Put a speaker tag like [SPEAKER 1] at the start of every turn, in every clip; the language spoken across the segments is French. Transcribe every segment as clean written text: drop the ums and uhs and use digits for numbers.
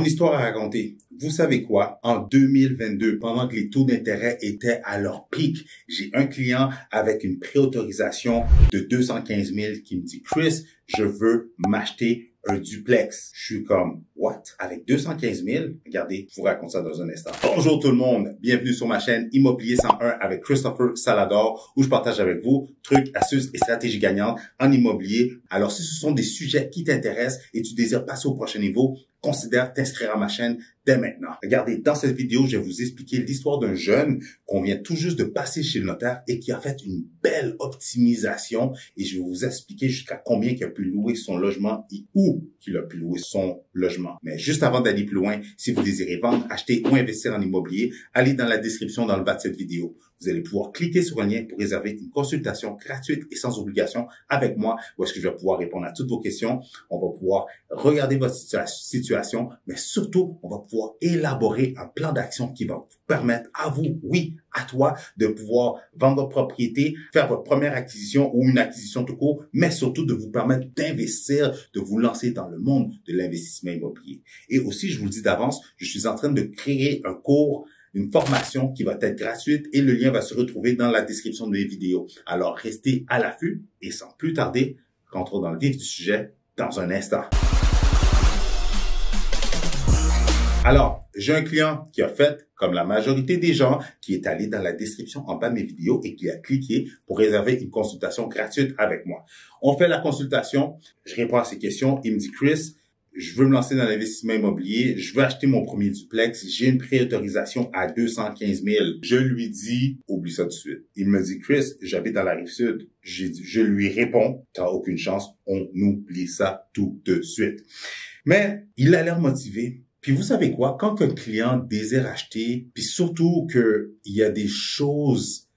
[SPEAKER 1] une histoire à raconter. Vous savez quoi? En 2022, pendant que les taux d'intérêt étaient à leur pic, j'ai un client avec une préautorisation de 215 000 qui me dit, Chris, je veux m'acheter un duplex. Je suis comme, what? Avec 215 000? Regardez, je vous raconte ça dans un instant. Bonjour tout le monde, bienvenue sur ma chaîne Immobilier 101 avec Christopher Salador, où je partage avec vous trucs, astuces et stratégies gagnantes en immobilier. Alors, si ce sont des sujets qui t'intéressent et tu désires passer au prochain niveau, considère t'inscrire à ma chaîne dès maintenant. Regardez, dans cette vidéo, je vais vous expliquer l'histoire d'un jeune qu'on vient tout juste de passer chez le notaire et qui a fait une belle optimisation et je vais vous expliquer jusqu'à combien il a pu louer son logement et où il a pu louer son logement. Mais juste avant d'aller plus loin, si vous désirez vendre, acheter ou investir en immobilier, allez dans la description dans le bas de cette vidéo. Vous allez pouvoir cliquer sur un lien pour réserver une consultation gratuite et sans obligation avec moi, où est-ce que je vais pouvoir répondre à toutes vos questions. On va pouvoir regarder votre situation, mais surtout, on va pouvoir élaborer un plan d'action qui va vous permettre à vous, oui, à toi, de pouvoir vendre votre propriété, faire votre première acquisition ou une acquisition tout court, mais surtout de vous permettre d'investir, de vous lancer dans le monde de l'investissement immobilier. Et aussi, je vous le dis d'avance, je suis en train de créer un cours, une formation qui va être gratuite et le lien va se retrouver dans la description de mes vidéos. Alors, restez à l'affût et sans plus tarder, rentrons dans le vif du sujet dans un instant. Alors, j'ai un client qui a fait, comme la majorité des gens, qui est allé dans la description en bas de mes vidéos et qui a cliqué pour réserver une consultation gratuite avec moi. On fait la consultation, je réponds à ses questions, il me dit, Chris, je veux me lancer dans l'investissement immobilier, je veux acheter mon premier duplex, j'ai une préautorisation à 215 000. Je lui dis, oublie ça tout de suite. Il me dit, Chris, j'habite dans la Rive-Sud. Je lui réponds, t'as aucune chance, on oublie ça tout de suite. Mais il a l'air motivé. Puis vous savez quoi, quand un client désire acheter, puis surtout que il y a des choses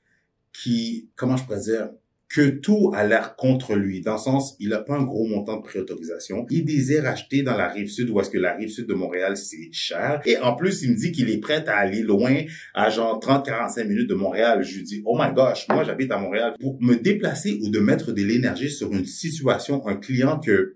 [SPEAKER 1] qui, comment je pourrais dire, que tout a l'air contre lui, dans le sens, il n'a pas un gros montant de préautorisation. Il désire acheter dans la Rive-Sud, où est-ce que la Rive-Sud de Montréal, c'est cher. Et en plus, il me dit qu'il est prêt à aller loin, à genre 30-45 minutes de Montréal. Je lui dis, oh my gosh, moi j'habite à Montréal. Pour me déplacer ou de mettre de l'énergie sur une situation, un client que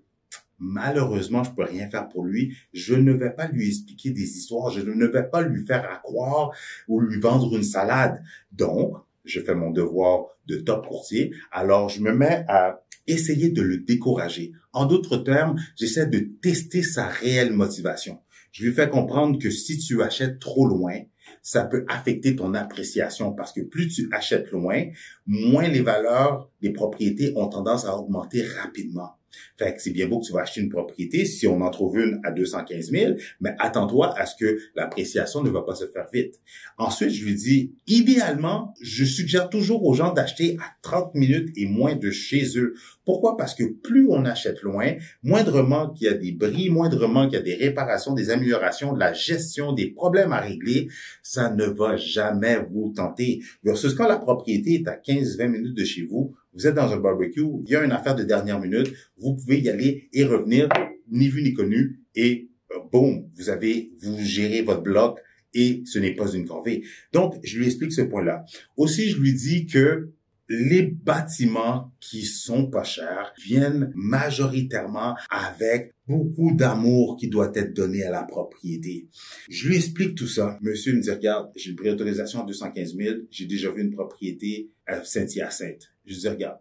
[SPEAKER 1] malheureusement, je peux rien faire pour lui. Je ne vais pas lui expliquer des histoires. Je ne vais pas lui faire croire ou lui vendre une salade. Donc, je fais mon devoir de top courtier. Alors, je me mets à essayer de le décourager. En d'autres termes, j'essaie de tester sa réelle motivation. Je lui fais comprendre que si tu achètes trop loin, ça peut affecter ton appréciation parce que plus tu achètes loin, moins les valeurs des propriétés ont tendance à augmenter rapidement. Fait que c'est bien beau que tu vas acheter une propriété si on en trouve une à 215 000, mais attends-toi à ce que l'appréciation ne va pas se faire vite. Ensuite, je lui dis, idéalement, je suggère toujours aux gens d'acheter à 30 minutes et moins de chez eux. Pourquoi? Parce que plus on achète loin, moindrement qu'il y a des bris, moindrement qu'il y a des réparations, des améliorations, de la gestion, des problèmes à régler, ça ne va jamais vous tenter. Versus quand la propriété est à 15-20 minutes de chez vous, vous êtes dans un barbecue, il y a une affaire de dernière minute, vous pouvez y aller et revenir, ni vu ni connu, et boum, vous gérez votre bloc et ce n'est pas une corvée. Donc, je lui explique ce point-là. Aussi, je lui dis que les bâtiments qui sont pas chers viennent majoritairement avec beaucoup d'amour qui doit être donné à la propriété. Je lui explique tout ça. Monsieur me dit, regarde, j'ai une préautorisation à 215 000. J'ai déjà vu une propriété à Saint-Hyacinthe. Je lui dis, regarde.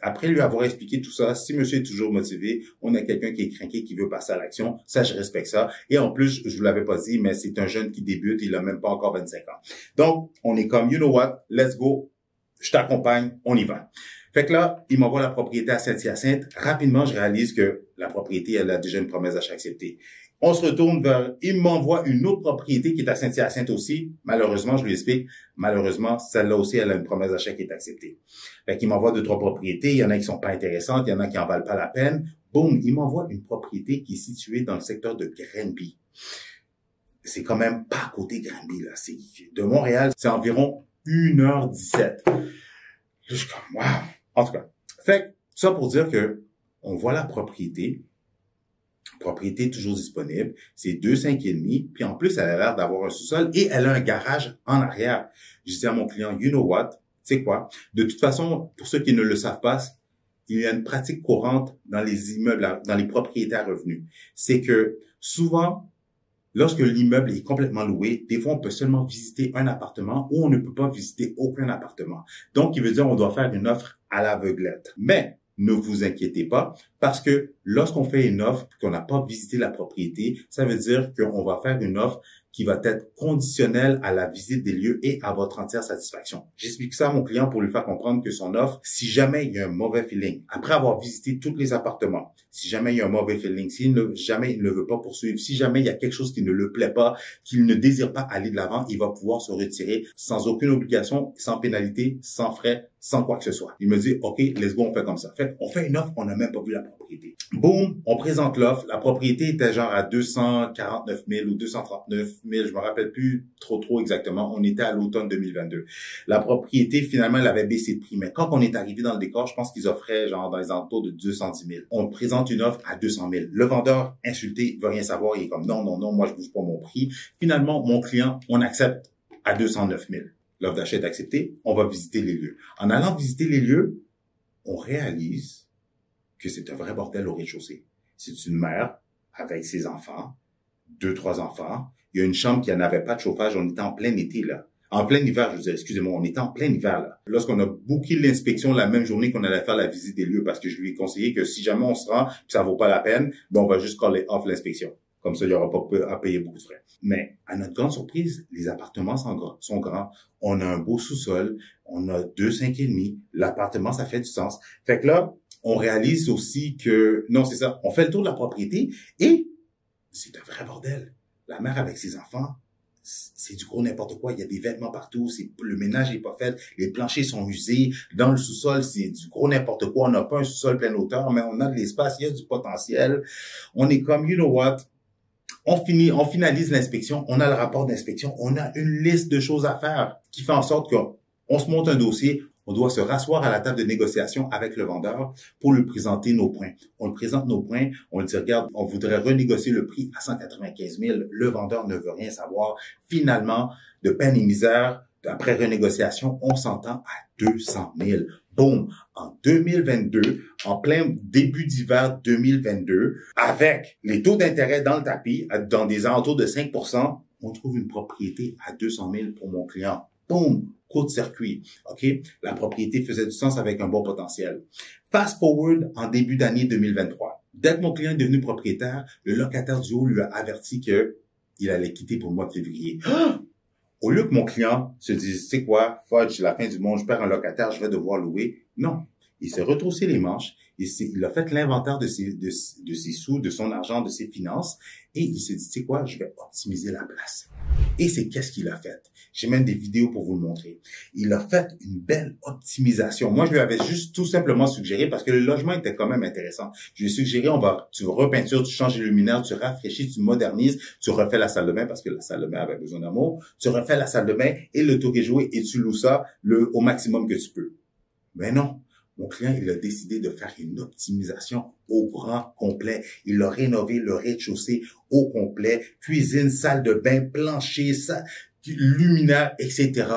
[SPEAKER 1] Après lui avoir expliqué tout ça, si monsieur est toujours motivé, on a quelqu'un qui est craqué, qui veut passer à l'action, ça, je respecte ça. Et en plus, je vous l'avais pas dit, mais c'est un jeune qui débute, il a même pas encore 25 ans. Donc, on est comme, you know what, let's go. Je t'accompagne, on y va. Fait que là, il m'envoie la propriété à Saint-Hyacinthe. Rapidement, je réalise que la propriété, elle a déjà une promesse d'achat acceptée. On se retourne vers, il m'envoie une autre propriété qui est à Saint-Hyacinthe aussi. Malheureusement, je lui explique, malheureusement, celle-là aussi, elle a une promesse d'achat qui est acceptée. Fait qu'il m'envoie 2-3 propriétés. Il y en a qui sont pas intéressantes, il y en a qui en valent pas la peine. Boum, il m'envoie une propriété qui est située dans le secteur de Granby. C'est quand même pas à côté de Granby, là. C'est de Montréal, c'est environ 1h17. Je suis comme, wow. En tout cas, fait ça pour dire que on voit la propriété toujours disponible. C'est 2,5,5, puis en plus, elle a l'air d'avoir un sous-sol et elle a un garage en arrière. Je dis à mon client, you know what? Tu sais quoi? De toute façon, pour ceux qui ne le savent pas, il y a une pratique courante dans les immeubles, dans les propriétés à revenus. C'est que souvent, lorsque l'immeuble est complètement loué, des fois, on peut seulement visiter un appartement ou on ne peut pas visiter aucun appartement. Donc, il veut dire qu'on doit faire une offre à l'aveuglette. Mais, ne vous inquiétez pas, parce que lorsqu'on fait une offre et qu'on n'a pas visité la propriété, ça veut dire qu'on va faire une offre qui va être conditionnelle à la visite des lieux et à votre entière satisfaction. J'explique ça à mon client pour lui faire comprendre que son offre, si jamais il y a un mauvais feeling, après avoir visité tous les appartements, si jamais il y a un mauvais feeling, si jamais il ne veut pas poursuivre, si jamais il y a quelque chose qui ne le plaît pas, qu'il ne désire pas aller de l'avant, il va pouvoir se retirer sans aucune obligation, sans pénalité, sans frais, sans quoi que ce soit. Il me dit, OK, let's go, on fait comme ça. Fait on fait une offre, on n'a même pas vu la propriété. Boum, on présente l'offre. La propriété était genre à 249 000 ou 239 000, je me rappelle plus trop exactement. On était à l'automne 2022. La propriété, finalement, elle avait baissé de prix. Mais quand on est arrivé dans le décor, je pense qu'ils offraient genre dans les alentours de 210 000. On présente une offre à 200 000. Le vendeur, insulté, veut rien savoir. Il est comme, non, moi, je bouge pas mon prix. Finalement, mon client, on accepte à 209 000. L'offre d'achat est acceptée, on va visiter les lieux. En allant visiter les lieux, on réalise que c'est un vrai bordel au rez-de-chaussée. C'est une mère avec ses enfants, 2-3 enfants. Il y a une chambre qui n'avait pas de chauffage. On était en plein été, là. En plein hiver, je veux dire, excusez-moi, on était en plein hiver, là. Lorsqu'on a booké l'inspection la même journée qu'on allait faire la visite des lieux, parce que je lui ai conseillé que si jamais on se rend, puis ça vaut pas la peine, ben on va juste caller off l'inspection. Comme ça, il n'y aura pas à payer beaucoup de frais. Mais, à notre grande surprise, les appartements sont grands. On a un beau sous-sol. On a 2 5,5. L'appartement, ça fait du sens. Fait que là, on réalise aussi que, non, c'est ça. On fait le tour de la propriété et c'est un vrai bordel. La mère avec ses enfants, c'est du gros n'importe quoi. Il y a des vêtements partout. Le ménage n'est pas fait. Les planchers sont usés. Dans le sous-sol, c'est du gros n'importe quoi. On n'a pas un sous-sol plein hauteur, mais on a de l'espace. Il y a du potentiel. On est comme, you know what? On finalise l'inspection, on a le rapport d'inspection, on a une liste de choses à faire qui fait en sorte qu'on se monte un dossier, on doit se rasseoir à la table de négociation avec le vendeur pour lui présenter nos points. On lui présente nos points, on lui dit, regarde, on voudrait renégocier le prix à 195 000. Le vendeur ne veut rien savoir. Finalement, de peine et misère, après renégociation, on s'entend à 200 000. Boum! En 2022, en plein début d'hiver 2022, avec les taux d'intérêt dans le tapis, dans des alentours de 5%, on trouve une propriété à 200 000 pour mon client. Boum! Coup de circuit. OK? La propriété faisait du sens avec un bon potentiel. Fast forward en début d'année 2023. Dès que mon client est devenu propriétaire, le locataire du haut lui a averti que il allait quitter pour le mois de février. Au lieu que mon client se dise, c'est quoi, fudge, la fin du monde, je perds un locataire, je vais devoir louer. Non. Il s'est retroussé les manches, il a fait l'inventaire de ses sous, de son argent, de ses finances, et il s'est dit, c'est quoi, je vais optimiser la place. Et c'est qu'est-ce qu'il a fait? J'ai même des vidéos pour vous le montrer. Il a fait une belle optimisation. Moi, je lui avais juste tout simplement suggéré, parce que le logement était quand même intéressant. Je lui ai suggéré, tu repeintures, tu changes les luminaires, tu rafraîchis, tu modernises, tu refais la salle de bain, parce que la salle de bain avait besoin d'amour, tu refais la salle de bain et le tour est joué et tu loues ça au maximum que tu peux. Mais non. Mon client, il a décidé de faire une optimisation au grand complet. Il a rénové le rez-de-chaussée au complet, cuisine, salle de bain, plancher, luminaire, etc.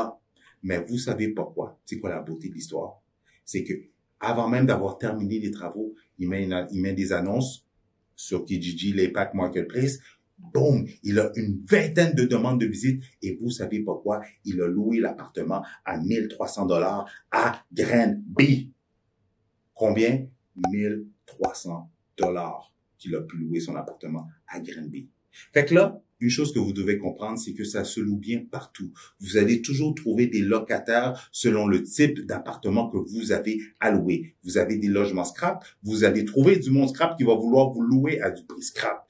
[SPEAKER 1] Mais vous savez pas quoi? C'est quoi la beauté de l'histoire? C'est que avant même d'avoir terminé les travaux, il met des annonces sur Kijiji, l'Impact Marketplace. Boum! Il a une vingtaine de demandes de visite et vous savez pas quoi? Il a loué l'appartement à 1 300 $ à Granby. Combien? 1 300 $ qu'il a pu louer son appartement à Granby. Fait que là, une chose que vous devez comprendre, c'est que ça se loue bien partout. Vous allez toujours trouver des locataires selon le type d'appartement que vous avez à louer. Vous avez des logements scrap, vous allez trouver du monde scrap qui va vouloir vous louer à du prix scrap.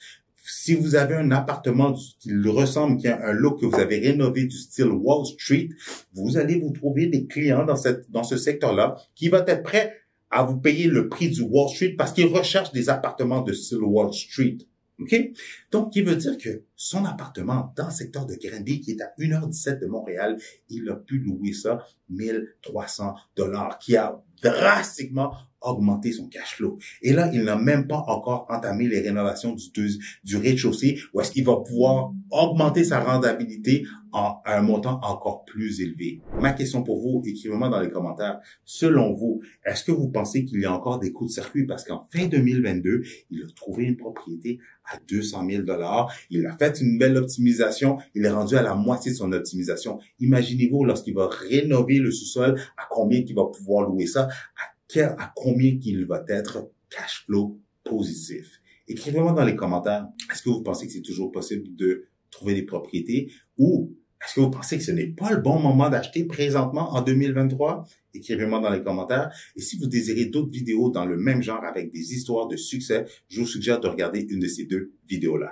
[SPEAKER 1] Si vous avez un appartement qui ressemble, qui a un look que vous avez rénové du style Wall Street, vous allez vous trouver des clients dans ce secteur-là qui va être prêt à vous payer le prix du Wall Street parce qu'ils recherchent des appartements de style Wall Street. OK? Donc, qui veut dire que son appartement dans le secteur de Granby, qui est à 1h17 de Montréal, il a pu louer ça 1 300 $, qui a drastiquement augmenter son cash flow. Et là, il n'a même pas encore entamé les rénovations du rez-de-chaussée où est-ce qu'il va pouvoir augmenter sa rentabilité à un montant encore plus élevé. Ma question pour vous, écrivez-moi dans les commentaires. Selon vous, est-ce que vous pensez qu'il y a encore des coups de circuit? Parce qu'en fin 2022, il a trouvé une propriété à 200 000 $. Il a fait une belle optimisation. Il est rendu à la moitié de son optimisation. Imaginez-vous lorsqu'il va rénover le sous-sol, à combien qu'il va pouvoir louer ça, à combien qu'il va être cash flow positif. Écrivez-moi dans les commentaires, est-ce que vous pensez que c'est toujours possible de trouver des propriétés ou est-ce que vous pensez que ce n'est pas le bon moment d'acheter présentement en 2023? Écrivez-moi dans les commentaires. Et si vous désirez d'autres vidéos dans le même genre avec des histoires de succès, je vous suggère de regarder une de ces deux vidéos-là.